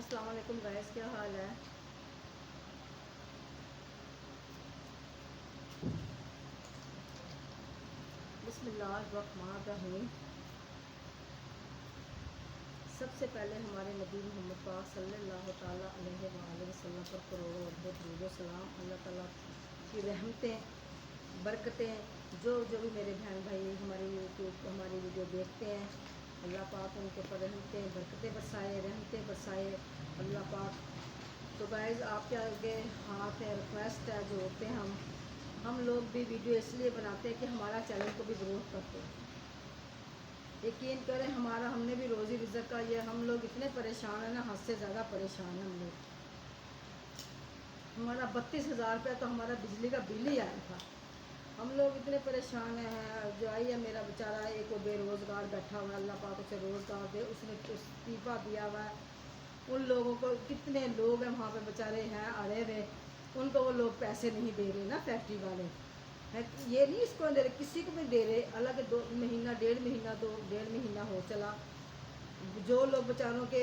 अस्सलाम वालेकुम गाइस, क्या हाल है। बिस्मिल्लाहिर्रहमानिर्रहीम। सबसे पहले हमारे नबी मोहम्मद पाक सल्लल्लाहु ताला अलैहि वसल्लम पर करोड़ों दरूद व सलाम। अल्लाह ताला की रहमतें बरकतें जो भी मेरे बहन भाई हमारी वीडियो देखते हैं, अल्लाह पाक उनके ऊपर रहमतें बरकतें बरसाए, रहमतें बरसाए अल्लाह पाक। तो गाइज़ आपके आगे हाथ है, रिक्वेस्ट है, जो होते हैं हम लोग भी वीडियो इसलिए बनाते हैं कि हमारा चैनल को भी ग्रोथ करते हैं। यकीन करें हमने भी रोज़ी रिज़्क़ का ये हम लोग इतने परेशान हैं ना, हद से ज़्यादा परेशान हैं हम लोग। हमारा 32,000 रुपया तो हमारा बिजली का बिल ही आया था। हम लोग इतने परेशान हैं। जो आई है मेरा बेचारा एक वो बेरोज़गार बैठा हुआ है, अल्लाह पाक उसे रोज़गार दे। उसने इस्तीफ़ा दिया हुआ है। उन लोगों को कितने लोग हैं वहाँ पे बेचारे हैं अड़े हुए, उनको वो लोग पैसे नहीं दे रहे ना, फैक्ट्री वाले है। ये नहीं इसको दे रहे, किसी को भी दे रहे। अलग 2 महीना 1.5 महीना हो चला। जो लोग बेचारों के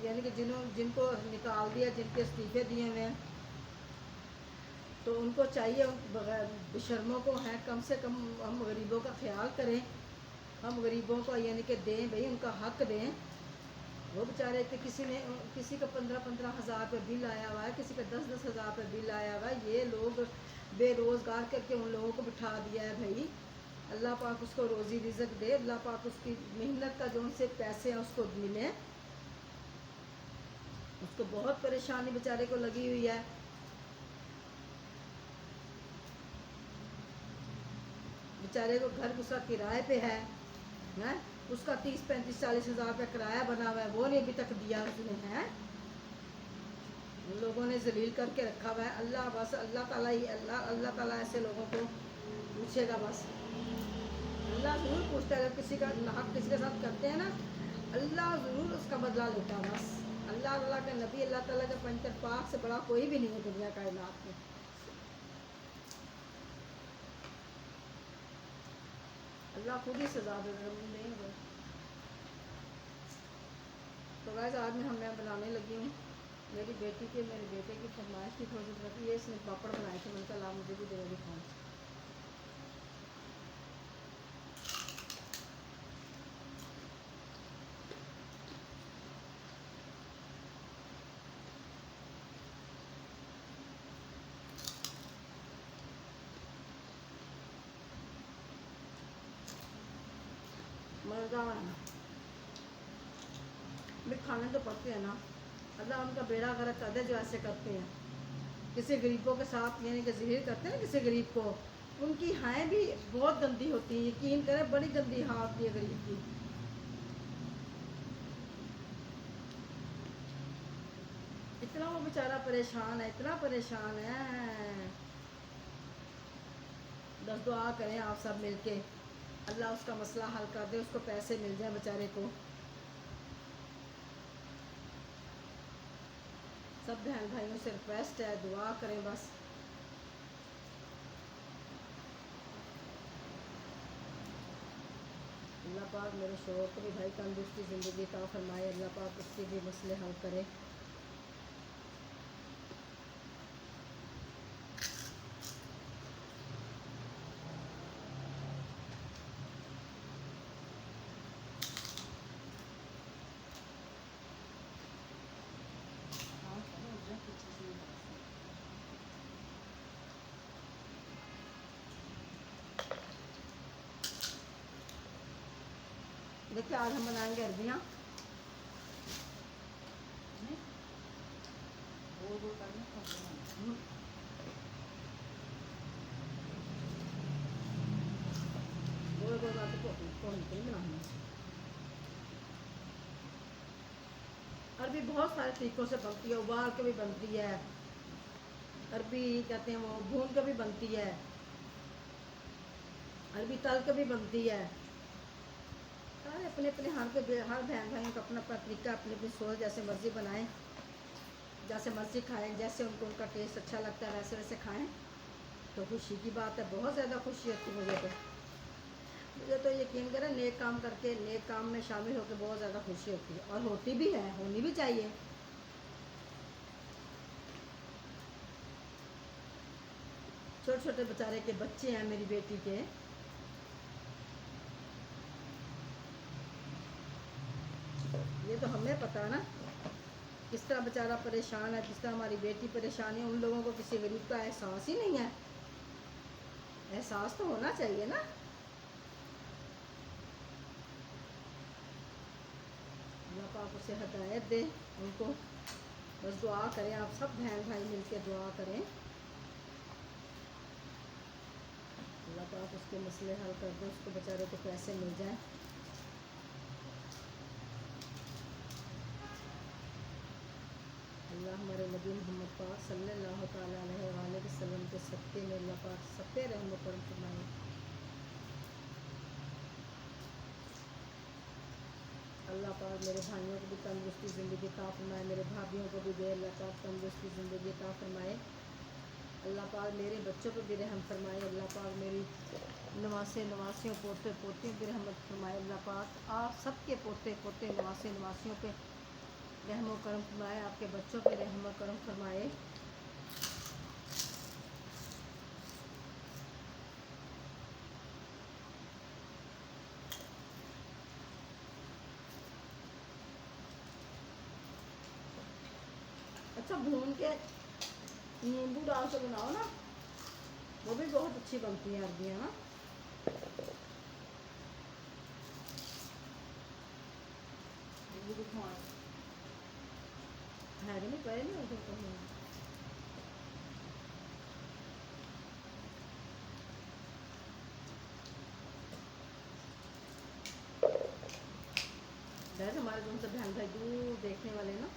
यानी कि जिनको निकाल दिया, जिनके इस्तीफ़े दिए हुए हैं, तो उनको चाहिए बेशर्मों को है कम से कम हम गरीबों का ख्याल करें। हम गरीबों को यानी कि दें भाई, उनका हक दें। वो बेचारे कि किसी का 15-15 हज़ार रुपये बिल आया हुआ है, किसी का 10-10 हज़ार रुपये बिल आया हुआ है। ये लोग बेरोज़गार करके उन लोगों को बिठा दिया है भाई। अल्लाह पाक उसको रोज़ी रिज़्क़ दे, अल्लाह पाक उसकी मेहनत का जो उनसे पैसे हैं उसको मिले। उसको बहुत परेशानी बेचारे को लगी हुई है। बेचारे को घर उसका किराए पे है, उसका 30-35-40 हज़ार रुपये किराया बना हुआ है, वो नहीं अभी तक दिया उसने है। लोगों ने जलील करके रखा हुआ है। अल्लाह ताला ऐसे लोगों को पूछेगा बस। अल्लाह ज़रूर पूछता है, जब किसी का हक किसी के साथ करते हैं ना, अल्लाह ज़रूर उसका बदला लेता है बस। अल्लाह के नबी, अल्लाह ताला के पंचर पाक से बड़ा कोई भी नहीं है दुनिया कायनात में। अल्लाह खुद ही सजा देगा। तो वैसे आज मैं बनाने लगी हूँ मेरे बेटे की फरमाइश की थोड़ी सी रखी है। इसने पापड़ बनाए थे, मैंने कहा मुझे भी दे दिखाऊँ। मज़ेदार है, भी खाने तो पड़ते हैं ना। अल्लाह उनका बेड़ा गर्क कर दे जो ऐसे करते हैं, किसी गरीबों के साथ यानी कि ज़हीर करते हैं किसी गरीब को। उनकी हाएँ भी बहुत गंदी होती हैं, यकीन करें बड़ी गंदी हाँ होती है गरीब की। इतना वो बेचारा परेशान है, इतना परेशान है। बस दुआ करें आप सब मिलके, अल्लाह उसका मसला हल कर दे, उसको पैसे मिल जाए बेचारे को। सब बहन भाइयों से रिक्वेस्ट है, दुआ करें बस। अल्लाह पाक मेरे शौहर को भी भाई तंदुरुस्ती ज़िंदगी का फरमाए, अल्लाह पाक उसके भी मसले हल करे। देखिए आज हम बनाएंगे अरबियाँ। गोल गोल बात को नहीं बनानी। अरबी बहुत सारे तरीक़ों से बनती है, उबाल के भी बनती है, अरबी कहते हैं वो भून के भी बनती है, अरबी तल के भी बनती है। सारे अपने अपने हर बहन भाइयों का अपना अपना तरीका, अपनी अपनी सोच, जैसे मर्ज़ी बनाएं, जैसे मर्ज़ी खाएं, जैसे उनका टेस्ट अच्छा लगता है वैसे वैसे खाएं। तो खुशी की बात है, बहुत ज़्यादा खुशी होती है मुझे तो। मुझे तो यकीन करें, नेक काम करके, नेक काम में शामिल होकर बहुत ज़्यादा खुशी होती है, और होती भी है, होनी भी चाहिए। छोटे छोटे बेचारे के बच्चे हैं मेरी बेटी के, ये तो हमें पता है ना किस तरह बेचारा परेशान है, किस तरह हमारी बेटी परेशान है। उन लोगों को किसी गरीब का एहसास ही नहीं है। एहसास तो होना चाहिए ना। अल्लाह पाक उसे हदायत दे उनको। बस दुआ करें, आप सब बहन भाई मिलकर दुआ करें, अल्लाह पाक उसके मसले हल कर दे, उसको बेचारे को पैसे मिल जाए। अल्लाह हमारे नबी मोहम्मद पाक सल्लल्लाहु तआला अलैहि वसल्लम के सदक़े में अल्लाह पाक सब पे रहम व करम फरमाए। अल्लाह पाक मेरे भाइयों को भी तंदुरुस्ती ज़िंदगी अता फरमाए, मेरे भाभीयों को भी दे अल्लाह पाक तंदुरुस्ती ज़िंदगी अता फरमाए। अल्लाह पाक मेरे बच्चों पर भी रहम फरमाए। अल्लाह पाक मेरी नवासियों पोते पोतियों पर रहमत फरमाए। अल्लाह पाक आप सबके पोते पोते नवासियों पे रहम व करम फरमाए, आपके बच्चों पे रहम व करम फरमाए। अच्छा, भून के नींबू डाल के बनाओ ना, वो भी बहुत अच्छी बनती है अरबियाँ ना। है कि नहीं, पहले नहीं होते कहीं। वैसे हमारे जो उनसे बहन भाई दूर देखने वाले ना,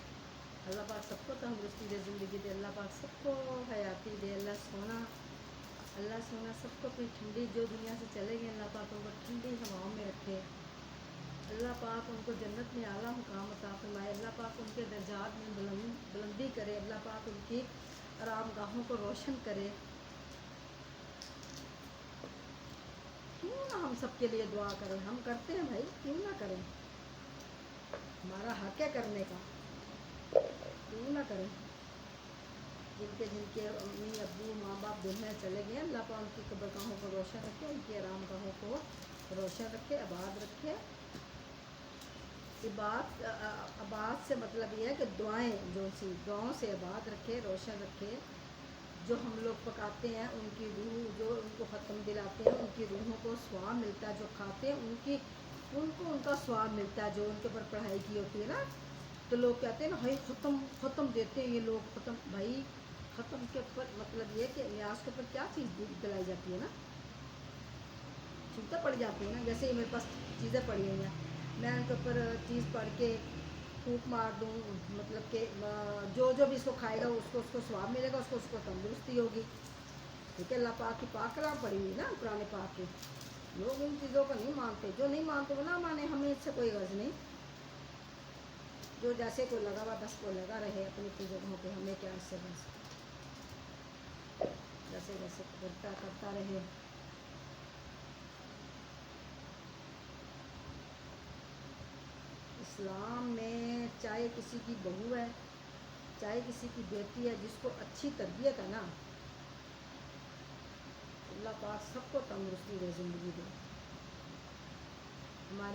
अल्लाह पाक सबको तंदुरुस्ती दे, ज़िंदगी दे, अल्लाह पाक सबको हयाती दे। अल्लाह सोना सबको अपनी ठंडी, जो दुनिया से चले गए अल्लाह पाक उनको ठंडी हवाओं में रखे। अल्लाह पाक उनको जन्नत में आला मुकाम अता फरमाए। अल्लाह पाक उनके दर्जात में बुलंदी करे। अल्लाह पाक उनकी आरामगाहों को रोशन करे। क्यों ना हम सबके लिए दुआ करें, हम करते हैं भाई, क्यों ना करें, हमारा हक है करने का, क्यों ना करें। जिनके अम्मी अब्बू माँ बाप दुनिया चले गए, अल्लाह पाक उनकी कब्रगाहों को रोशन रखे, उनकी आरामगाहों को रोशन रखे, आबाद रखे। आबाद से मतलब ये है कि दुआएं, जो सी दुआओं से आबाद रखे, रोशन रखे। जो हम लोग पकाते हैं उनकी रूह, जो उनको ख़त्म दिलाते हैं उनकी रूहों को स्वाब मिलता है, जो खाते हैं उनको उनका स्वाब मिलता है। जो उनके ऊपर पढ़ाई की होती है ना, तो लोग कहते हैं ना, भाई ख़त्म देते हैं ये लोग, ख़त्म। भाई ख़त्म के ऊपर मतलब ये कि न्याज के ऊपर क्या चीज़ दिलाई जाती है ना, चीज़ें पड़ जाती है ना। जैसे मेरे पास चीज़ें पड़ी हुई हैं, मैं उनके ऊपर चीज़ पढ़ के फूक मार दूँ, मतलब कि जो भी इसको खाएगा उसको स्वाब मिलेगा, उसको तंदुरुस्ती होगी। ठीक है, अल्लाह पाक की पाक कलाम पड़ी हुई ना पुराने पाक के। लोग इन चीज़ों को नहीं मानते, जो नहीं मानते वो ना माने, हमें इससे कोई गर्ज नहीं। जो जैसे कोई लगा हुआ बस को लगा रहे अपनी जगहों पे, हमें क्या इससे, बस जैसे करता रहे। इस्लाम में चाहे किसी की बहू है, चाहे किसी की बेटी है, जिसको अच्छी तरबियत है ना, अल्लाह पाक सबको तंदुरुस्ती दे, ज़िंदगी दे।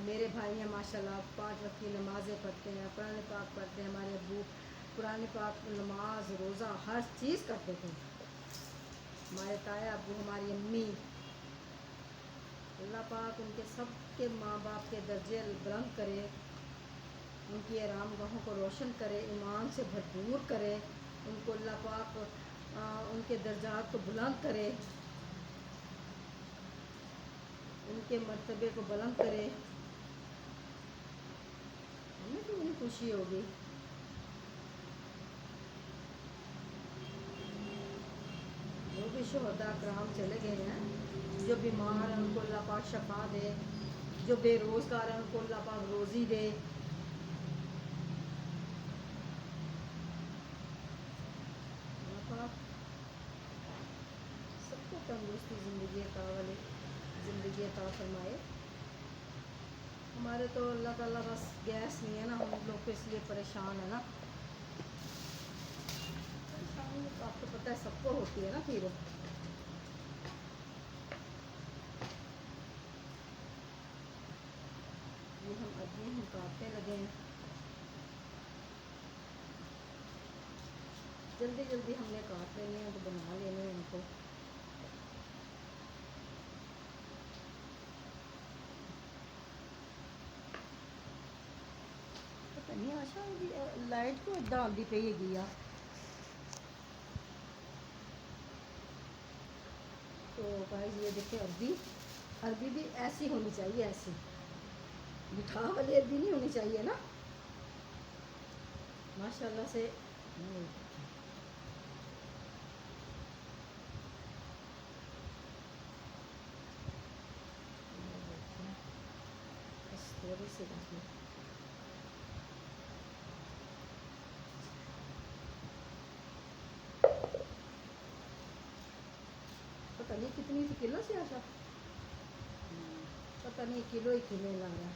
मेरे भाई हैं माशाल्लाह, 5 वक्त की नमाज़ें पढ़ते हैं, कुरान पाक पढ़ते हैं। हमारे अब्बू कुरान पाक, नमाज, रोज़ा, हर चीज़ करते थे। हमारे ताया अब्बू, हमारी अम्मी, अल्लाह पाक उनके सब के माँ बाप के दर्जे बुलंद करे, उनकी आरामगाहों को रोशन करे, ईमान से भरपूर करे। उनको अल्लाह पाक उनके दर्जात को बुलंद करे, उनके मर्तबे को बुलंद करे। हमें तो उन्हें खुशी होगी। जो भी शोहदा कराम चले गए हैं, जो बीमार हैं उनको अल्लाह पाक शफा दे, जो बेरोज़गार हैं उनको अल्लाह पाक रोज़ी दे। अल्लाह पाक सबको तंदुरुस्ती ज़िंदगी अता ज़िंदगी अता फरमाए। हमारे तो अल्लाह ताला बस गैस नहीं है ना, हम लोग तो इसलिए परेशान है ना। परेशानी तो आपको पता है सबको होती है ना। फिर ये हम काटने लगे हैं, जल्दी जल्दी हमने काट लेने हैं तो बना लेने हैं इनको। पता नहीं आशा लाइट को इदा आती पई हैगी आ। तो गाइस ये देखिए अरबी भी ऐसी होनी चाहिए, ऐसी मिठा वाली अरबी नहीं होनी चाहिए ना, माशाल्लाह से। थोड़ी सी पता नहीं कितनी थी, किलो से आशा पता नहीं, किलो ही किलो ला रहा है।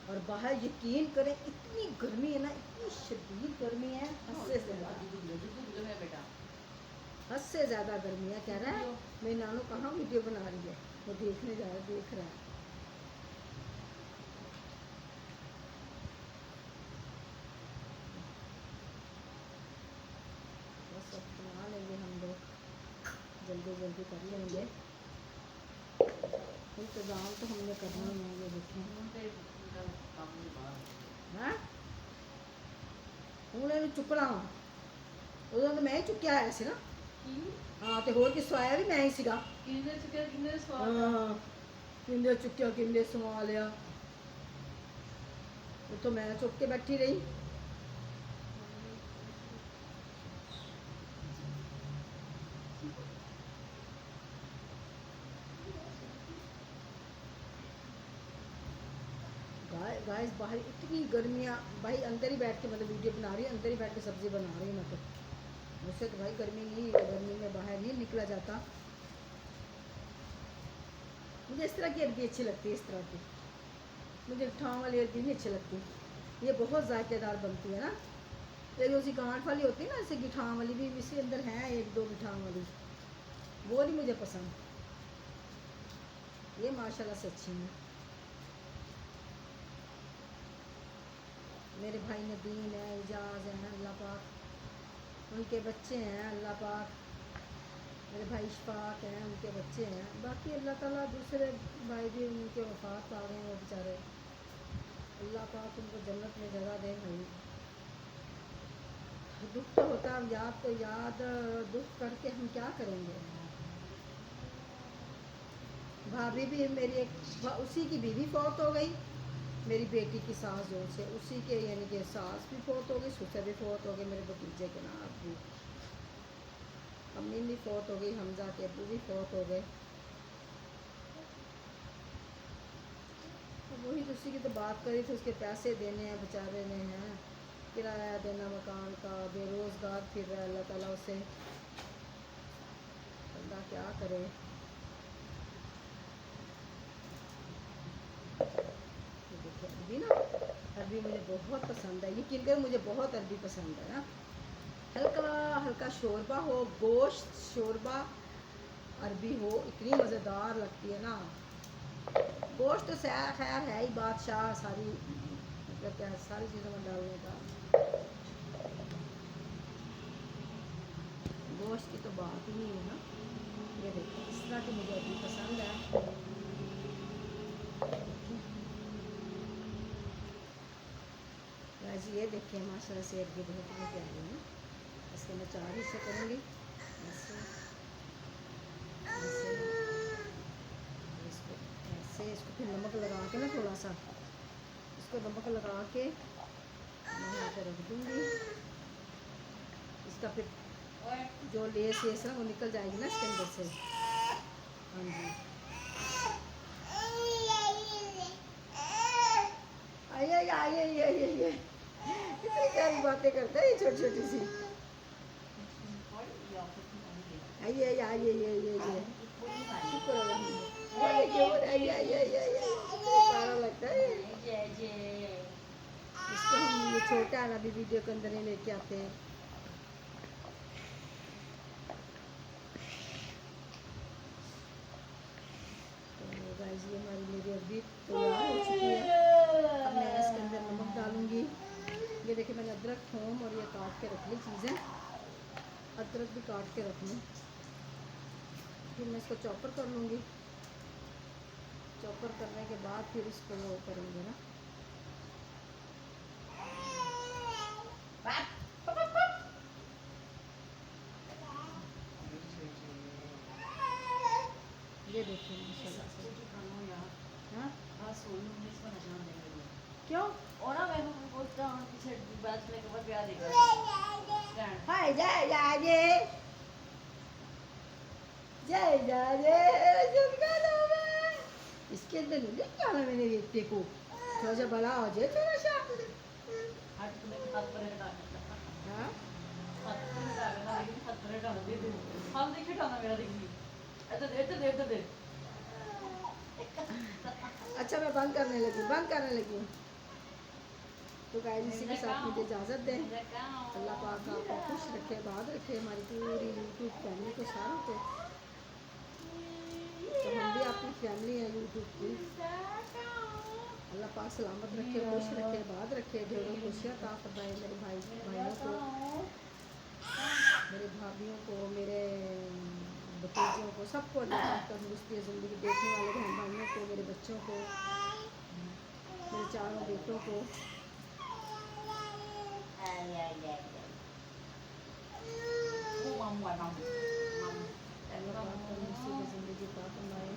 और बाहर यकीन करें इतनी गर्मी है ना, इतनी शदीद गर्मी है, हद से ज़्यादा गर्मी है। कह रहा है मेरी नानू कहाँ वीडियो बना रही है, वो देखने जा रहा, देख रहा है। बस अब बना लेंगे हम लोग, जल्दी जल्दी कर लेंगे। इंतज़ाम तो हमने करना ही है। ये देखें हाँ हूँ चुकना, उदों तो मैं ही चुक्या आया सी ना। हाँ तो होर किसों आया भी मैं ही सीगा। हाँ किंदे चुक्या किंदे सवा लिया, तो मैं चुक के बैठी रही। गाइस बाहर इतनी गर्मियाँ, भाई अंदर ही बैठ के मतलब वीडियो बना रही हूँ, अंदर ही बैठ के सब्ज़ी बना रही हूँ मैं तो। मुझसे तो भाई गर्मी में बाहर नहीं निकला जाता। मुझे इस तरह की अरबी अच्छी लगती है, इस तरह की। मुझे ठाम वाली अरबी नहीं अच्छी लगती, ये बहुत जायकेदार बनती है ना। लेकिन उसी गांठ वाली होती है ना, जैसे गिठाम वाली भी इसके अंदर है एक दो गिठाम वाली, वो नहीं मुझे पसंद। ये माशाल्लाह से अच्छी है। मेरे भाई नदीम है, इजाज़ है, अल्लाह पाक उनके बच्चे हैं, अल्लाह पाक। मेरे भाई इशफाक हैं, उनके बच्चे हैं। बाकी अल्लाह ताला दूसरे भाई भी उनके वफात पा गए हैं, वो बेचारे, अल्लाह पाक उनको जन्नत में जगह दे। भाई दुख तो होता है, याद दुख करके हम क्या करेंगे। भाभी भी मेरी उसी की बीवी फौत हो गई, मेरी बेटी की सास जो से उसी के, यानी कि सास भी फौत हो गई, ससुर भी फौत हो गए, मेरे भतीजे के नाम भी अम्मी भी फौत हो गई, हमजा के अबू भी फौत हो गए। तो वही उसी की तो बात करी थी, उसके पैसे देने हैं बेचारे ने, हैं किराया देना मकान का, बेरोज़गार फिर रहा है। अल्लाह ताला उसे, अल्लाह क्या करे। अरबी ना, अरबी मुझे बहुत पसंद है, यकीन कर मुझे बहुत अरबी पसंद है ना। हल्का हल्का शोरबा हो, गोश्त शोरबा अरबी हो, इतनी मज़ेदार लगती है ना। गोश्त तो खैर है ही बादशाह, सारी मतलब क्या सारी चीज़ों में डालने का, गोश्त की तो बात ही नहीं है ना। ये देखो इस तरह की मुझे अरबी पसंद है। जी ये देखिए माशाल्लाह से अरबी बहुत ही प्यारी है। इसके मैं 4 हिस्से करूँगी, ऐसे ऐसे इसको ऐसे, इसको फिर नमक लगा के ना, थोड़ा सा इसको नमक लगा के मैं यहाँ पे रख दूँगी। इसका फिर जो लेस वेस है वो निकल जाएगी ना इसके अंदर से। हाँ जी आइए कितनी प्यारी बातें करते हैं ये छोटी छोटी सी। आइए شکر الحمد سارا لگتا ہے اس کو ہم یہ چھوٹا ہے نا ابھی ویڈیو کے اندر ہی لے کے آتے ہیں. تو گائز یہ ہماری میری ابھی تیار ہو چکی ہے. اب میں اس کے اندر نمک ڈالوں گی. یہ دیکھیں میں نے ادرک تھوم اور یہ کاٹ کے رکھ لی چیزیں. ادرک بھی کاٹ کے رکھ لوں. پھر میں اس کو چاپر کر لوں گی. چاپر کرنے کے بعد پھر اس کو وہ کریں گے نا. یہ دیکھیں ماشاء اللہ سے. ہاں کیوں ہائے جائے جائے جائے جائے اس کے اندر نہیں دیکھ آنا میں نے دیکھتے کو تھوڑا سا بڑا ہو جائے تھوڑا سا. اچھا میں بند کرنے لگی. تو گائز اسی کے ساتھ مجھے اجازت دیں. اللہ پاک آپ کو خوش رکھے بات رکھے ہماری پوری یوٹیوب فیملی کو ساروں کو. تو ہم بھی آپ کی فیملی ہیں یوٹیوب کی. اللہ پاک سلامت رکھے خوش رکھے بات رکھے ڈھیروں خوشیاں عطا فرمائے میرے بھائیوں کو میرے بھابھیوں کو میرے بھتیجوں کو سب کو. اللہ پاک تندرستی زندگی دیکھنے والے بہن بھائیوں کو میرے بچوں کو میرے چاروں بیٹوں کو. اللہ پاک تندرستی زندگی عطا فرمائے.